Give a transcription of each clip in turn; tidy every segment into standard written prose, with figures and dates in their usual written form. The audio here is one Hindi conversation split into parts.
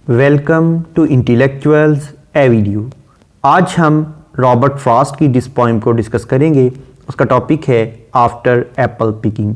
Welcome to intellectuals a video. आज हम रॉबर्ट फ्रॉस्ट की जिस पोइम को डिस्कस करेंगे उसका टॉपिक है आफ्टर एप्पल पिकिंग,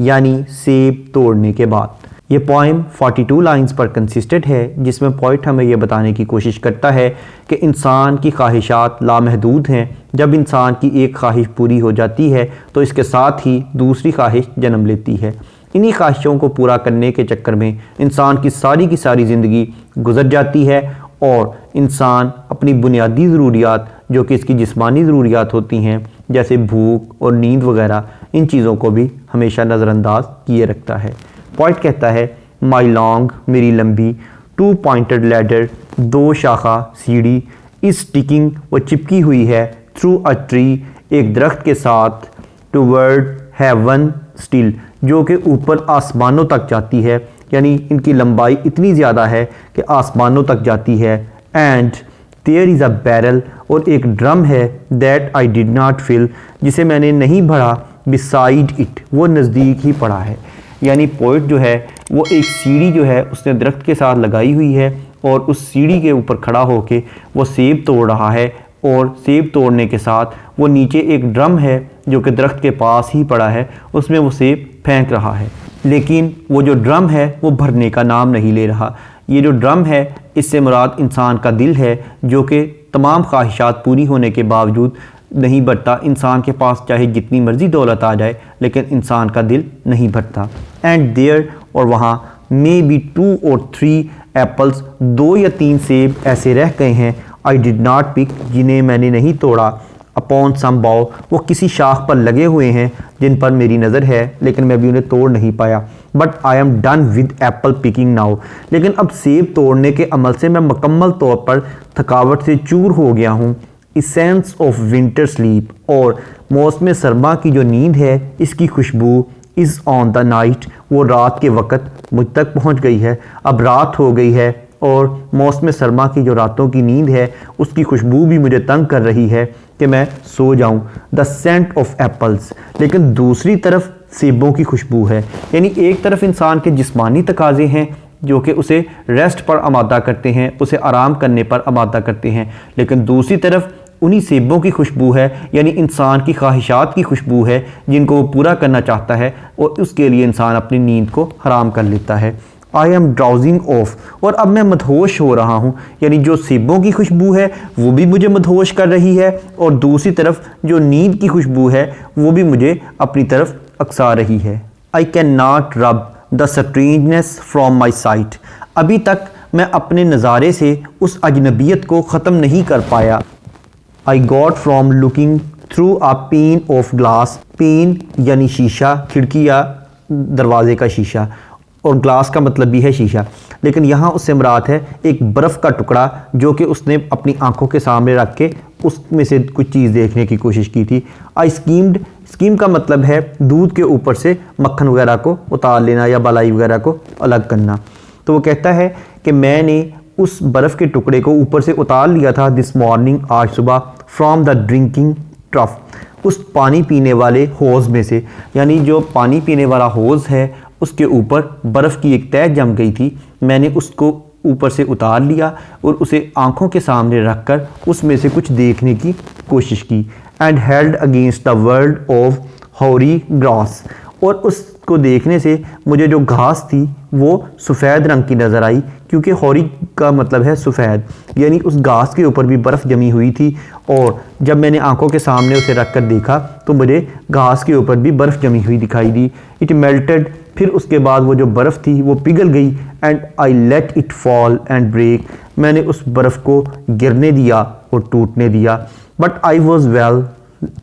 यानी सेब तोड़ने के बाद। ये पोइम 42 लाइंस पर कंसिस्टेड है, जिसमें पोइट हमें ये बताने की कोशिश करता है कि इंसान की ख्वाहिशात लामहदूद हैं। जब इंसान की एक ख्वाहिश पूरी हो जाती है तो इसके साथ ही दूसरी ख्वाहिश जन्म लेती है। इन्हीं ख्वाहिशों को पूरा करने के चक्कर में इंसान की सारी ज़िंदगी गुजर जाती है और इंसान अपनी बुनियादी ज़रूरियात, जो कि इसकी जिस्मानी ज़रूरियात होती हैं जैसे भूख और नींद वगैरह, इन चीज़ों को भी हमेशा नज़रअंदाज किए रखता है। पॉइंट कहता है, माई लॉन्ग, मेरी लंबी, 2 पॉइंटेड लैडर, 2 शाखा सीढ़ी, इस स्टिकिंग, वो चिपकी हुई है, थ्रू अ ट्री, एक दरख्त के साथ, टूवर्ड हेवन स्टिल, जो कि ऊपर आसमानों तक जाती है, यानी इनकी लंबाई इतनी ज़्यादा है कि आसमानों तक जाती है। And there is a barrel, और एक ड्रम है, that I did not fill, जिसे मैंने नहीं भरा, बिसाइड इट, वो नज़दीक ही पड़ा है। यानी पोइट जो है वो एक सीढ़ी जो है उसने दरख्त के साथ लगाई हुई है और उस सीढ़ी के ऊपर खड़ा होकर वो सेब तोड़ रहा है, और सेब तोड़ने के साथ वो नीचे एक ड्रम है जो कि दरख्त के पास ही पड़ा है, उसमें वो सेब फेंक रहा है। लेकिन वो जो ड्रम है वो भरने का नाम नहीं ले रहा। ये जो ड्रम है, इससे मुराद इंसान का दिल है, जो कि तमाम ख्वाहिशात पूरी होने के बावजूद नहीं भरता। इंसान के पास चाहे जितनी मर्ज़ी दौलत आ जाए, लेकिन इंसान का दिल नहीं भरता। एंड देयर, और वहाँ, मे बी 2 और 3 एप्पल्स, 2 या 3 सेब ऐसे रह गए हैं, आई डिड नॉट पिक, जिन्हें मैंने नहीं तोड़ा, अपॉन सम बाउ, वो किसी शाख पर लगे हुए हैं जिन पर मेरी नज़र है, लेकिन मैं भी उन्हें तोड़ नहीं पाया। But I am done with Apple picking now, लेकिन अब सेब तोड़ने के अमल से मैं मुकम्मल तौर पर थकावट से चूर हो गया हूँ। इसेंस ऑफ विंटर स्लीप, और मौसम सरमा की जो नींद है, इसकी खुशबू, इज़ ऑन द नाइट, वो रात के वक़्त मुझ तक पहुँच गई है। अब रात हो गई है और मौसम सरमा की जो रातों की नींद है उसकी खुशबू भी मुझे तंग कर रही है कि मैं सो जाऊं। द सेंट ऑफ एप्पल्स, लेकिन दूसरी तरफ सेबों की खुशबू है। यानी एक तरफ इंसान के जिस्मानी तकाज़े हैं जो कि उसे रेस्ट पर आमादा करते हैं, उसे आराम करने पर आमादा करते हैं, लेकिन दूसरी तरफ उन्हीं सेबों की खुशबू है, यानी इंसान की ख्वाहिशात की खुशबू है जिनको वो पूरा करना चाहता है, और उसके लिए इंसान अपनी नींद को हराम कर लेता है। आई एम ड्राउजिंग ऑफ, और अब मैं मदहोश हो रहा हूँ, यानी जो सेबों की खुशबू है वो भी मुझे मदहोश कर रही है, और दूसरी तरफ जो नींद की खुशबू है वो भी मुझे अपनी तरफ अकसा रही है। आई कैन नॉट रब the strangeness from my site, अभी तक मैं अपने नज़ारे से उस अजनबियत को ख़त्म नहीं कर पाया। I got from looking through a pane of glass, pane यानी शीशा, खिड़की या दरवाजे का शीशा, और ग्लास का मतलब भी है शीशा, लेकिन यहाँ उससे मुराद है एक बर्फ़ का टुकड़ा जो कि उसने अपनी आंखों के सामने रख के उसमें से कुछ चीज़ देखने की कोशिश की थी। आई स्कीम्ड, स्कीम का मतलब है दूध के ऊपर से मक्खन वगैरह को उतार लेना या मलाई वगैरह को अलग करना। तो वो कहता है कि मैंने उस बर्फ़ के टुकड़े को ऊपर से उतार लिया था दिस मॉर्निंग, आज सुबह, फ्रॉम द ड्रिंकिंग ट्रफ, उस पानी पीने वाले होज़ में से, यानी जो पानी पीने वाला होज़ है उसके ऊपर बर्फ़ की एक तह जम गई थी। मैंने उसको ऊपर से उतार लिया और उसे आंखों के सामने रखकर उसमें से कुछ देखने की कोशिश की। And held against the world of hoary grass, और उसको देखने से मुझे जो घास थी वो सफ़ेद रंग की नज़र आई, क्योंकि हॉरी का मतलब है सफ़ेद, यानी उस घास के ऊपर भी बर्फ़ जमी हुई थी, और जब मैंने आंखों के सामने उसे रख कर देखा तो मुझे घास के ऊपर भी बर्फ़ जमी हुई दिखाई दी। इट मेल्टेड, फिर उसके बाद वो जो बर्फ़ थी वो पिघल गई। And I let it fall and break, मैंने उस बर्फ़ को गिरने दिया और टूटने दिया। But I was well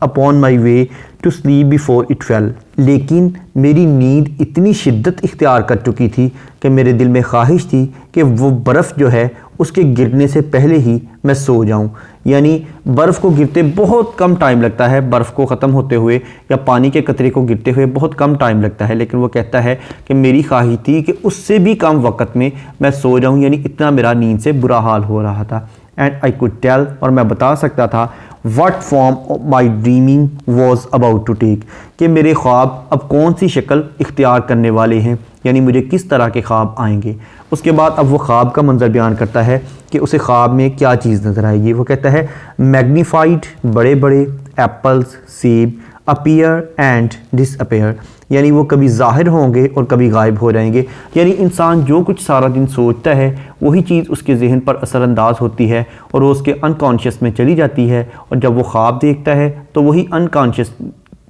upon my way to sleep before it fell, लेकिन मेरी नींद इतनी शिद्दत इख्तियार कर चुकी थी कि मेरे दिल में ख्वाहिश थी कि वो बर्फ़ जो है उसके गिरने से पहले ही मैं सो जाऊं। यानी बर्फ़ को गिरते बहुत कम टाइम लगता है, बर्फ़ को ख़त्म होते हुए या पानी के कतरे को गिरते हुए बहुत कम टाइम लगता है, लेकिन वो कहता है कि मेरी ख्वाहिश थी कि उससे भी कम वक्त में मैं सो जाऊं, यानी इतना मेरा नींद से बुरा हाल हो रहा था। एंड आई कुड टेल, और मैं बता सकता था, what form my dreaming was about to take, कि मेरे ख्वाब अब कौन सी शक्ल इख्तियार करने वाले हैं, यानी मुझे किस तरह के ख्वाब आएंगे। उसके बाद अब वो ख्वाब का मंजर बयान करता है कि उसे ख्वाब में क्या चीज़ नज़र आएगी। वो कहता है मैग्नीफाइड बड़े बड़े एप्पल्स सेब अपीयर एंड डिसअपेयर, यानी वो कभी ज़ाहिर होंगे और कभी गायब हो जाएंगे। यानी इंसान जो कुछ सारा दिन सोचता है वही चीज़ उसके जहन पर असरअंदाज होती है और वो उसके अनकॉन्शियस में चली जाती है, और जब वो ख्वाब देखता है तो वही अनकॉन्शियस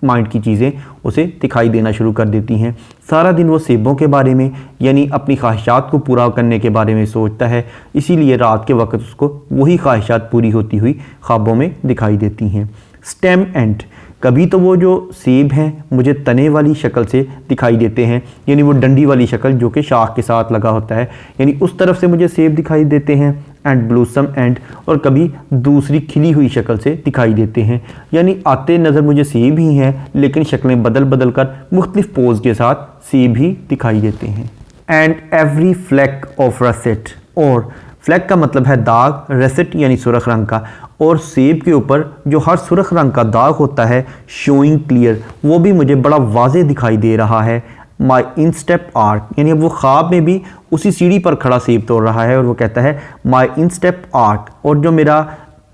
माइंड की चीज़ें उसे दिखाई देना शुरू कर देती हैं। सारा दिन वो सेबों के बारे में यानी अपनी ख्वाहिशात को पूरा करने के बारे में सोचता है, इसीलिए रात के वक्त उसको वही ख्वाहिशात पूरी होती हुई ख्वाबों में दिखाई देती हैं। स्टेम एंड, कभी तो वो जो सेब हैं मुझे तने वाली शक्ल से दिखाई देते हैं, यानी वो डंडी वाली शक्ल जो कि शाख के साथ लगा होता है, यानी उस तरफ से मुझे सेब दिखाई देते हैं। एंड ब्लूसम एंड, और कभी दूसरी खिली हुई शक्ल से दिखाई देते हैं, यानी आते नज़र मुझे सेब ही हैं लेकिन शक्लें बदल बदल कर मुख्तलिफ पोज के साथ सेब ही दिखाई देते हैं। एंड एवरी फ्लैक ऑफ रसेट, और फ्लैक का मतलब है दाग, रेसेट यानी सुरख रंग का, और सेब के ऊपर जो हर सुरख रंग का दाग होता है शोइंग क्लियर, वो भी मुझे बड़ा वाज़े दिखाई दे रहा है। माई इंस्टेप आर्क, यानी अब वो ख्वाब में भी उसी सीढ़ी पर खड़ा सेब तोड़ रहा है और वो कहता है माई इंस्टेप आर्क, और जो मेरा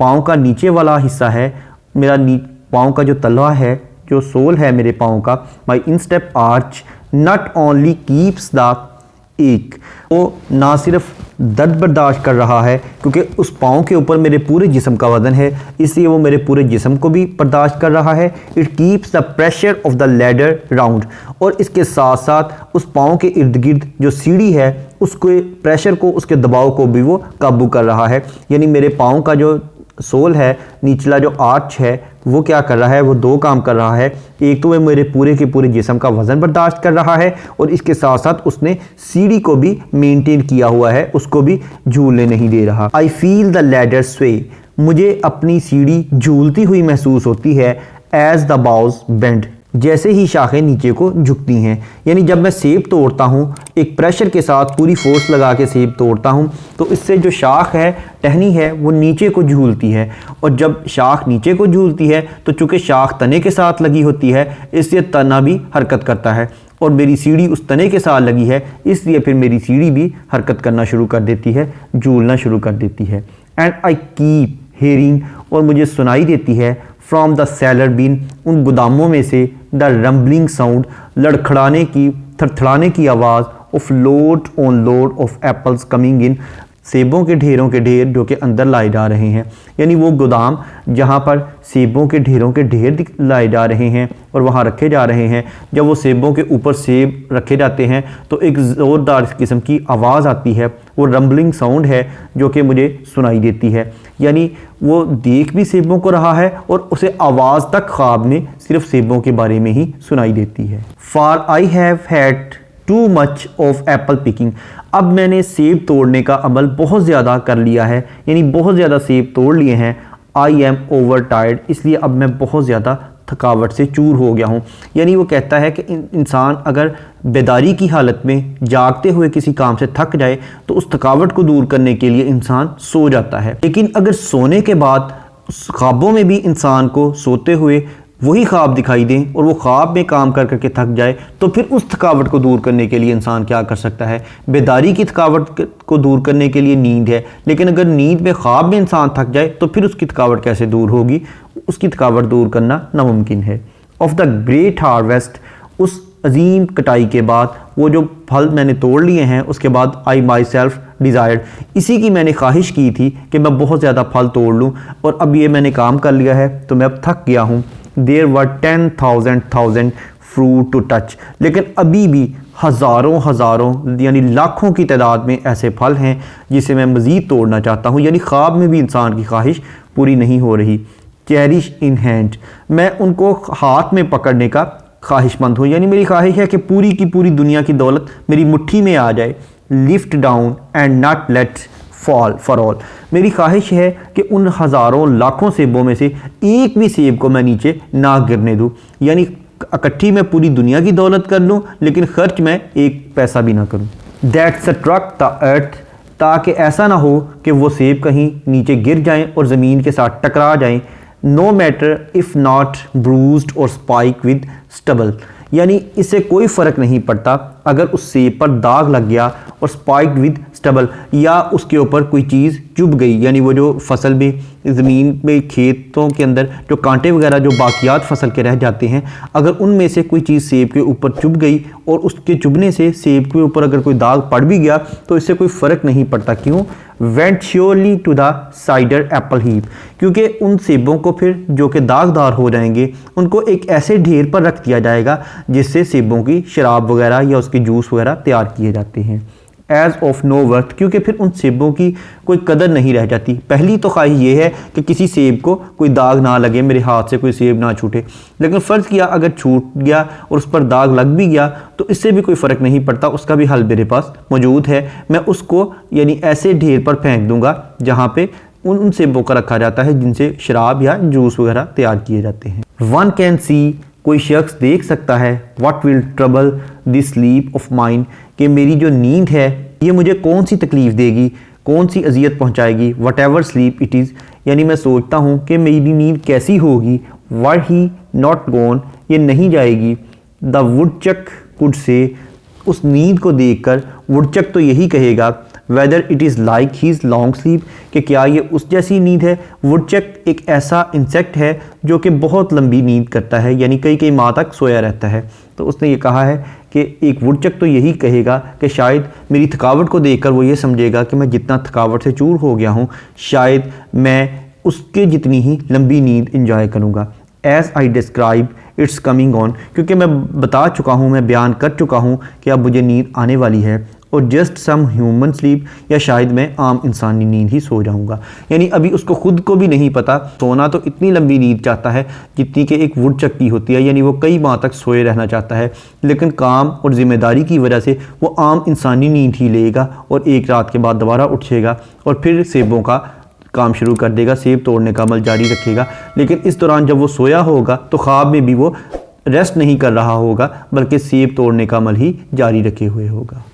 पाँव का नीचे वाला हिस्सा है, मेरा पाँव का जो तलवा है, जो सोल है मेरे पाँव का, my instep arch not only keeps the ache, वो ना सिर्फ दर्द बर्दाश्त कर रहा है क्योंकि उस पाँव के ऊपर मेरे पूरे जिस्म का वज़न है, इसलिए वो मेरे पूरे जिस्म को भी बर्दाश्त कर रहा है। It keeps the pressure of the ladder round, और इसके साथ साथ उस पाँव के इर्द गिर्द जो सीढ़ी है उसके प्रेशर को, उसके दबाव को भी वो काबू कर रहा है। यानी मेरे पाँव का जो सोल है, निचला जो आर्च है, वो क्या कर रहा है, वो दो काम कर रहा है। एक तो वो मेरे पूरे के पूरे जिस्म का वज़न बर्दाश्त कर रहा है और इसके साथ साथ उसने सीढ़ी को भी मेंटेन किया हुआ है, उसको भी झूलने नहीं दे रहा। आई फील द लैडर स्वे, मुझे अपनी सीढ़ी झूलती हुई महसूस होती है। एज द बाउज बेंड, जैसे ही शाखें नीचे को झुकती हैं, यानी जब मैं सेब तोड़ता हूँ एक प्रेशर के साथ पूरी फोर्स लगा के सेब तोड़ता हूँ तो इससे जो शाख है, टहनी है, वो नीचे को झूलती है, और जब शाख नीचे को झूलती है तो चूँकि शाख तने के साथ लगी होती है इसलिए तना भी हरकत करता है, और मेरी सीढ़ी उस तने के साथ लगी है इसलिए फिर मेरी सीढ़ी भी हरकत करना शुरू कर देती है, झूलना शुरू कर देती है। एंड आई कीप हेयरिंग, और मुझे सुनाई देती है फ्रॉम द सेलर बिन, उन गोदामों में से, द रम्बलिंग साउंड, लड़खड़ाने की, थरथड़ाने की आवाज़, of load on load of apples coming in, सेबों के ढेर जो कि अंदर लाए जा रहे हैं। यानी वो गोदाम जहाँ पर सेबों के ढेर लाए जा रहे हैं और वहाँ रखे जा रहे हैं, जब वो सेबों के ऊपर सेब रखे जाते हैं तो एक ज़ोरदार किस्म की आवाज़ आती है, वो रम्बलिंग साउंड है जो कि मुझे सुनाई देती है। यानी वो देख भी सेबों को रहा है और उसे आवाज़ तक ख्वाब में सिर्फ सेबों के बारे में ही सुनाई देती है। For I have had too much of Apple picking, अब मैंने सेब तोड़ने का अमल बहुत ज़्यादा कर लिया है, यानी बहुत ज़्यादा सेब तोड़ लिए हैं। आई एम ओवर टायर्ड, इसलिए अब मैं बहुत ज़्यादा थकावट से चूर हो गया हूँ। यानी वो कहता है कि इंसान अगर बेदारी की हालत में जागते हुए किसी काम से थक जाए तो उस थकावट को दूर करने के लिए इंसान सो जाता है, लेकिन अगर सोने के बाद ख्वाबों में भी इंसान को सोते हुए वही ख्वाब दिखाई दें और वो ख्वाब में काम कर करके थक जाए तो फिर उस थकावट को दूर करने के लिए इंसान क्या कर सकता है। बेदारी की थकावट को दूर करने के लिए नींद है, लेकिन अगर नींद में ख्वाब में इंसान थक जाए तो फिर उसकी थकावट कैसे दूर होगी, उसकी थकावट दूर करना नामुमकिन है। ऑफ द ग्रेट हार्वेस्ट, उस अजीम कटाई के बाद वो जो फल मैंने तोड़ लिए हैं उसके बाद आई माई सेल्फ डिज़ायर्ड, इसी की मैंने ख्वाहिश की थी कि मैं बहुत ज़्यादा फल तोड़ लूँ, और अब ये मैंने काम कर लिया है तो मैं अब थक गया हूँ। देर वर 10,000 फ्रूट टू टच, लेकिन अभी भी हज़ारों यानी लाखों की तादाद में ऐसे फल हैं जिसे मैं मज़ीद तोड़ना चाहता हूँ, यानी ख्वाब में भी इंसान की ख्वाहिश पूरी नहीं हो रही। चेरिश इन हैंड, मैं उनको हाथ में पकड़ने का ख्वाहिशमंद हूँ, यानी मेरी ख्वाहिश है कि पूरी की पूरी दुनिया की दौलत मेरी मुट्ठी में आ जाए। Lift down and not let fall for all, मेरी ख्वाहिश है कि उन हज़ारों लाखों सेबों में से एक भी सेब को मैं नीचे ना गिरने दूँ, यानी इकट्ठी मैं पूरी दुनिया की दौलत कर लूँ लेकिन खर्च मैं एक पैसा भी ना करूँ। दैट स्ट्रक द अर्थ, ताकि ऐसा ना हो कि वो सेब कहीं नीचे गिर जाएं और ज़मीन के साथ टकरा जाएं। No matter if not bruised और स्पाइक विद स्टबल, यानी इससे कोई फ़र्क नहीं पड़ता अगर उस सेब पर दाग लग गया और स्पाइक्ड विद स्टबल, या उसके ऊपर कोई चीज़ चुभ गई, यानी वो जो फसल में ज़मीन में खेतों के अंदर जो कांटे वगैरह जो बाकियात फसल के रह जाते हैं, अगर उनमें से कोई चीज़ सेब के ऊपर चुभ गई और उसके चुभने से सेब के ऊपर अगर कोई दाग पड़ भी गया तो इससे कोई फ़र्क नहीं पड़ता। क्यों? Went surely to the cider apple heap, क्योंकि उन सेबों को फिर जो कि दागदार हो जाएंगे उनको एक ऐसे ढेर पर रख दिया जाएगा जिससे सेबों की शराब वगैरह या उसके जूस वगैरह तैयार किए जाते हैं। एज ऑफ नो वर्थ, क्योंकि फिर उन सेबों की कोई कदर नहीं रह जाती। पहली तो ख्वाहिश ये है कि किसी सेब को कोई दाग ना लगे, मेरे हाथ से कोई सेब ना छूटे, लेकिन फ़र्ज़ किया अगर छूट गया और उस पर दाग लग भी गया तो इससे भी कोई फ़र्क नहीं पड़ता, उसका भी हल मेरे पास मौजूद है। मैं उसको यानी ऐसे ढेर पर फेंक दूंगा जहाँ पे उन सेबों का रखा जाता है जिनसे शराब या जूस वगैरह तैयार किए जाते हैं। वन कैन सी, कोई शख्स देख सकता है, what will trouble this sleep of mind, कि मेरी जो नींद है ये मुझे कौन सी तकलीफ़ देगी, कौन सी अजियत पहुंचाएगी। What ever sleep it is, यानी मैं सोचता हूँ कि मेरी नींद कैसी होगी। वर ही नॉट गॉन, ये नहीं जाएगी। द वुडचक कुड से, उस नींद को देखकर वुडचक तो यही कहेगा, weather it is like his long sleep, कि क्या ये उस जैसी नींद है। वुडचक एक ऐसा इंसेक्ट है जो कि बहुत लंबी नींद करता है, यानी कई कई माह तक सोया रहता है। तो उसने ये कहा है कि एक वुडचक तो यही कहेगा कि शायद मेरी थकावट को देखकर वो ये समझेगा कि मैं जितना थकावट से चूर हो गया हूँ शायद मैं उसके जितनी ही लंबी नींद इंजॉय करूँगा। As I describe it's coming on, क्योंकि मैं बता चुका हूँ, मैं बयान कर चुका हूँ कि अब मुझे नींद आने वाली है। और जस्ट सम ह्यूमन स्लीप, या शायद मैं आम इंसानी नींद ही सो जाऊंगा। यानी अभी उसको खुद को भी नहीं पता, सोना तो इतनी लंबी नींद चाहता है जितनी कि एक वुडचक की होती है, यानी वो कई माह तक सोए रहना चाहता है, लेकिन काम और ज़िम्मेदारी की वजह से वो आम इंसानी नींद ही लेगा और एक रात के बाद दोबारा उठेगा और फिर सेबों का काम शुरू कर देगा, सेब तोड़ने का अमल जारी रखेगा। लेकिन इस दौरान जब वो सोया होगा तो ख्वाब में भी वो रेस्ट नहीं कर रहा होगा बल्कि सेब तोड़ने का अमल ही जारी रखे हुए होगा।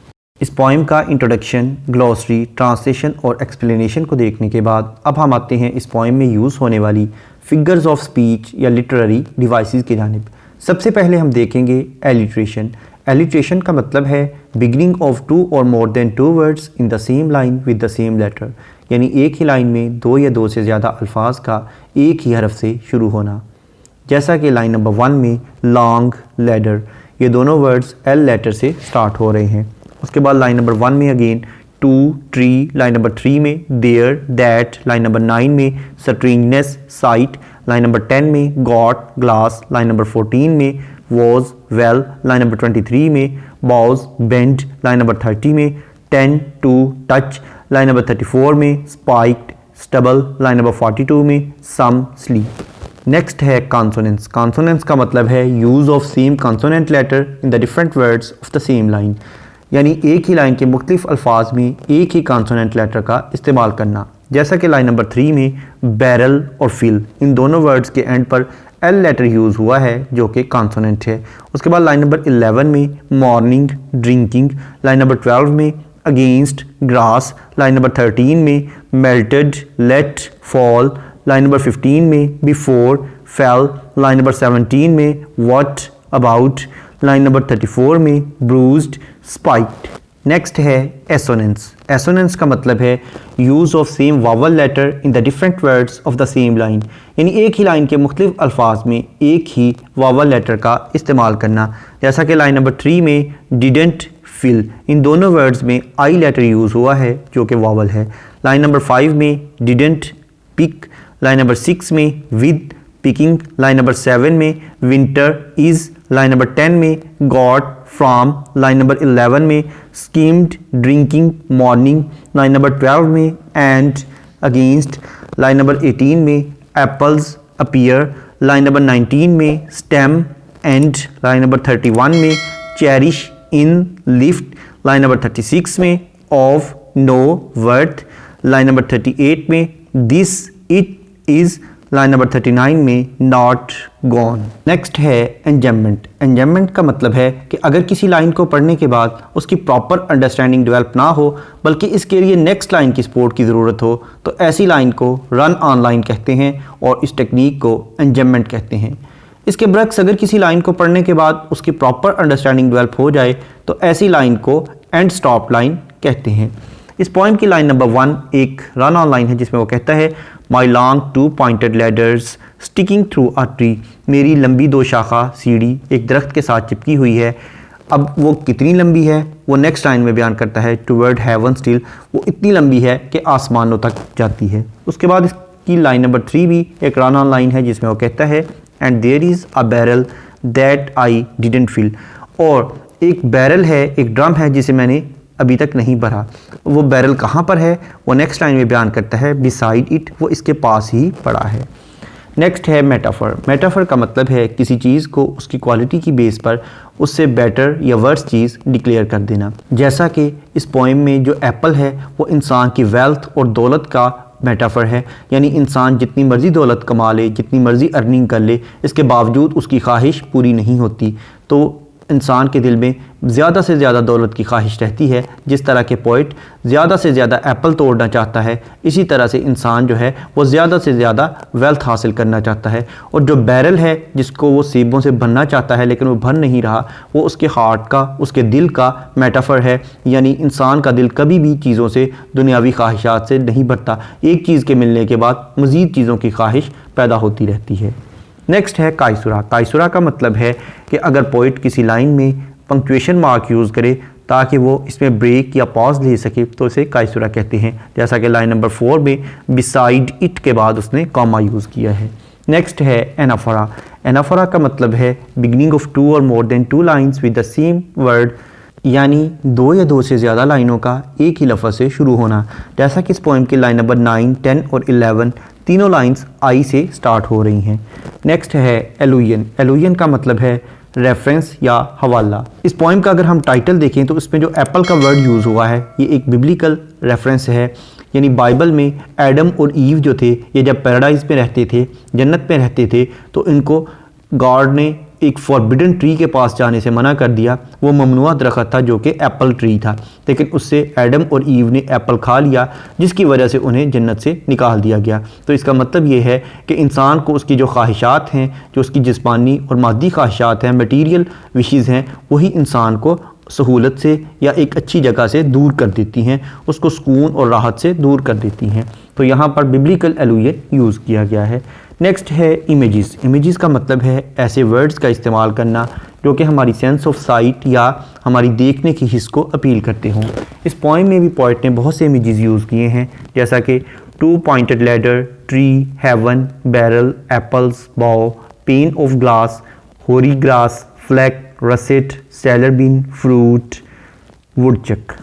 इस पोइम का इंट्रोडक्शन, ग्लॉसरी, ट्रांसलेशन और एक्सप्लेनेशन को देखने के बाद अब हम आते हैं इस पोइम में यूज़ होने वाली फिगर्स ऑफ स्पीच या लिटरेरी डिवाइसेस की जानिब। सबसे पहले हम देखेंगे एलिट्रेशन। एलिट्रेशन का मतलब है beginning of two or more than two words in the same line with the same letter, यानी एक ही लाइन में दो या दो से ज़्यादा अल्फाज का एक ही हरफ से शुरू होना। जैसा कि लाइन नंबर 1 में लॉन्ग, लैडर, ये दोनों वर्ड्स एल लेटर से स्टार्ट हो रहे हैं। उसके बाद लाइन नंबर 1 में again two, tree, line number 3 में देयर, दैट, लाइन नंबर 9 में स्ट्रेंजनेस, साइट, लाइन नंबर 10 में गॉट, ग्लास, लाइन नंबर 14 में वॉज, वेल, लाइन नंबर 23 में बॉज, बेंड, लाइन नंबर 30 में ten, to, touch, line number 34 में स्पाइक्ड, स्टबल, लाइन नंबर 42 में सम, स्लीप। नेक्स्ट है कॉन्सोनेंट्स। कॉन्सोनेंट्स का मतलब है use of same consonant letter in the different words of the same line, यानी एक ही लाइन के मुख्तलिफ अल्फाज में एक ही कॉन्सोनेंट लेटर का इस्तेमाल करना। जैसा कि लाइन नंबर 3 में बैरल और फिल, इन दोनों वर्ड्स के एंड पर एल लेटर यूज़ हुआ है जो कि कॉन्सोनेंट है। उसके बाद लाइन नंबर 11 में मॉर्निंग, ड्रिंकिंग, लाइन नंबर 12 में अगेंस्ट, ग्रास, लाइन नंबर 13 में melted, let, fall, line number 15 में बिफोर, फेल, लाइन नंबर 17 में व्हाट, अबाउट, लाइन नंबर 34 में ब्रूज्ड, स्पाइक्ड। नेक्स्ट है एसोनेंस। एसोनेंस का मतलब है use of same vowel letter in the different words of the same line, यानी एक ही लाइन के मुख्तलिफ अल्फाज में एक ही वावल लेटर का इस्तेमाल करना। जैसा कि लाइन नंबर 3 में डिडेंट, फिल, इन दोनों वर्ड्स में आई लेटर यूज़ हुआ है जो कि वावल है। लाइन नंबर 5 में डिडेंट पिक, लाइन नंबर 6 में विद, पिकिंग, लाइन नंबर 7 में विंटर, इज़, लाइन नंबर 10 में गॉट, फ्रॉम, लाइन नंबर 11 में schemed, drinking, morning, line number 12 में एंड, अगेंस्ट, लाइन नंबर 18 में एप्पल्स, अपीयर, लाइन नंबर 19 में स्टेम, एंड, लाइन नंबर 31 में cherish, in, lift, line number 36 में of, no, worth, line number 38 में this, it, is, line number 39 में नॉट, गॉन। नेक्स्ट है एंजम्मेंट। एंजम्मेंट का मतलब है कि अगर किसी लाइन को पढ़ने के बाद उसकी प्रॉपर अंडरस्टैंडिंग डेवलप ना हो बल्कि इसके लिए नेक्स्ट लाइन की सपोर्ट की ज़रूरत हो तो ऐसी लाइन को रन ऑन लाइन कहते हैं और इस टेक्निक को एंजम्मेंट कहते हैं। इसके बरक्स अगर किसी लाइन को पढ़ने के बाद उसकी प्रॉपर अंडरस्टैंडिंग डेवलप हो जाए तो ऐसी लाइन को एंड स्टॉप लाइन कहते हैं। इस पोएम की लाइन नंबर 1 एक रन ऑन लाइन है जिसमें वो कहता है my long 2 pointed ladders sticking through a tree, मेरी लंबी 2 शाखा सीढ़ी एक दरख्त के साथ चिपकी हुई है। अब वो कितनी लंबी है वो नेक्स्ट लाइन में बयान करता है, टुवर्ड हेवन स्टिल, वो इतनी लंबी है कि आसमानों तक जाती है। उसके बाद इसकी लाइन नंबर 3 भी एक रन ऑन लाइन है जिसमें वो कहता है and there is a barrel that I didn't fill, और एक बैरल है, एक ड्रम है जिसे मैंने अभी तक नहीं भरा। वो बैरल कहाँ पर है वो नेक्स्ट लाइन में बयान करता है, बिसाइड इट, वो इसके पास ही पड़ा है। नेक्स्ट है मेटाफर। मेटाफर का मतलब है किसी चीज़ को उसकी क्वालिटी की बेस पर उससे बेटर या वर्स चीज़ डिक्लेयर कर देना। जैसा कि इस पोएम में जो एप्पल है वो इंसान की वेल्थ और दौलत का मेटाफर है, यानी इंसान जितनी मर्ज़ी दौलत कमा ले, जितनी मर्ज़ी अर्निंग कर ले, इसके बावजूद उसकी ख्वाहिश पूरी नहीं होती। तो इंसान के दिल में ज़्यादा से ज़्यादा दौलत की ख्वाहिश रहती है। जिस तरह के पोइट ज़्यादा से ज़्यादा एप्पल तोड़ना चाहता है, इसी तरह से इंसान जो है वो ज़्यादा से ज़्यादा वेल्थ हासिल करना चाहता है। और जो बैरल है जिसको वो सेबों से भरना चाहता है लेकिन वो भर नहीं रहा, वो उसके हार्ट का, उसके दिल का मेटाफर है। यानी इंसान का दिल कभी भी चीज़ों से, दुनियावी ख्वाहिशात से नहीं भरता। एक चीज़ के मिलने के बाद मज़ीद चीज़ों की ख्वाहिश पैदा होती रहती है। नेक्स्ट है कायसुरा। कायसुरा का मतलब है कि अगर पोइट किसी लाइन में पंक्चुएशन मार्क यूज़ करे ताकि वो इसमें ब्रेक या पॉज ले सके तो इसे कायसुरा कहते हैं। जैसा कि लाइन नंबर 4 में बिसाइड इट के बाद उसने कॉमा यूज़ किया है। नेक्स्ट है एनाफोरा। एनाफोरा का मतलब है बिगिनिंग ऑफ 2 और more then 2 lines with the same word, यानी 2 या 2 से ज़्यादा लाइनों का एक ही लफ्ज़ से शुरू होना। जैसा कि इस पोएम की लाइन नंबर 9, 10 और 11 तीनों लाइंस आई से स्टार्ट हो रही हैं। नेक्स्ट है एलुयन। एलुयन का मतलब है रेफरेंस या हवाला। इस पोएम का अगर हम टाइटल देखें तो इसमें जो एप्पल का वर्ड यूज़ हुआ है ये एक बिब्लिकल रेफरेंस है, यानी बाइबल में एडम और ईव जो थे ये जब पैराडाइज में रहते थे, जन्नत में रहते थे, तो इनको गॉड ने एक फॉरबिडन ट्री के पास जाने से मना कर दिया। वो ममनुआ दरख्त था जो कि एप्पल ट्री था, लेकिन उससे एडम और ईव ने एप्पल खा लिया जिसकी वजह से उन्हें जन्नत से निकाल दिया गया। तो इसका मतलब ये है कि इंसान को उसकी जो ख्वाहिशात हैं, जो उसकी जिस्मानी और मादी ख्वाहिशात हैं, मटीरियल विशेज़ हैं, वही इंसान को सहूलत से या एक अच्छी जगह से दूर कर देती हैं, उसको सुकून और राहत से दूर कर देती हैं। तो यहाँ पर बिब्लिकल एलुयन यूज़ किया गया है। नेक्स्ट है इमेजेस। इमेजेस का मतलब है ऐसे वर्ड्स का इस्तेमाल करना जो कि हमारी सेंस ऑफ साइट या हमारी देखने की हिस्स को अपील करते हों। इस पोएम में भी पोइट ने बहुत से इमेजेस यूज़ किए हैं, जैसा कि 2 pointed ladder, tree, heaven, barrel, apples, bough, pane of glass, hoary grass, flag, russet, cellar bin, fruit, woodchuck.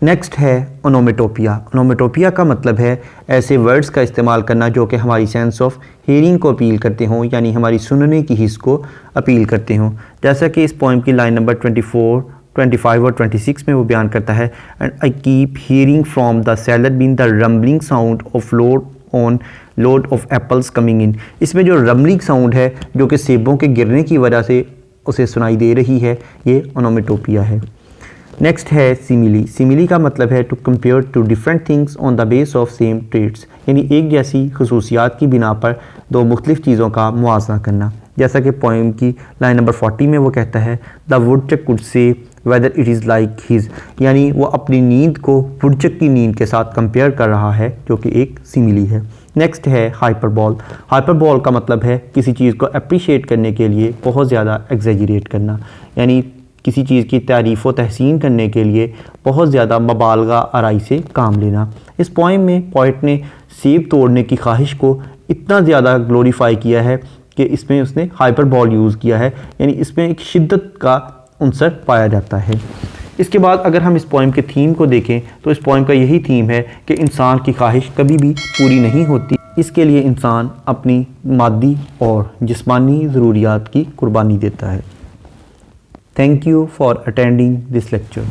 Next है ओनोमेटोपिया। ओनोमेटोपिया का मतलब है ऐसे वर्ड्स का इस्तेमाल करना जो कि हमारी सेंस ऑफ हियरिंग को अपील करते हों, यानी हमारी सुनने की हिस्स को अपील करते हों। जैसा कि इस पोएम की लाइन नंबर 24, 25 और 26 में वो बयान करता है and I keep hearing from the cellar bin the rumbling sound of load of apples coming in. इसमें जो रम्बलिंग साउंड है जो कि सेबों के गिरने की वजह से उसे सुनाई दे रही है, ये ओनोमेटोपिया है। नेक्स्ट है सिमिली। सिमिली का मतलब है to compare two different things on the base of same traits, यानी एक जैसी खसूसियात की बिना पर दो मुख्तलिफ चीज़ों का मुआवजा करना। जैसा कि पोएम की लाइन नंबर 40 में वो कहता है the woodchuck could say whether it is like his, यानी वो अपनी नींद को वुडचक की नींद के साथ कंपेयर कर रहा है जो कि एक सिमिली है। नेक्स्ट है हाइपरबॉल। हाइपरबॉल का मतलब है किसी चीज़ को अप्रिशिएट करने के लिए बहुत ज़्यादा एग्जेजरेट करना, यानी किसी चीज़ की तारीफ़ व तहसीन करने के लिए बहुत ज़्यादा मबालगा आराई से काम लेना। इस पोएम में पोइट ने सेब तोड़ने की ख्वाहिश को इतना ज़्यादा ग्लोरीफाई किया है कि इसमें उसने हाइपरबॉल यूज़ किया है, यानी इसमें एक शिद्दत का अंसर पाया जाता है। इसके बाद अगर हम इस पोएम के थीम को देखें तो इस पोएम का यही थीम है कि इंसान की ख्वाहिश कभी भी पूरी नहीं होती, इसके लिए इंसान अपनी मादी और जिस्मानी ज़रूरियात की कुर्बानी देता है। Thank you for attending this lecture.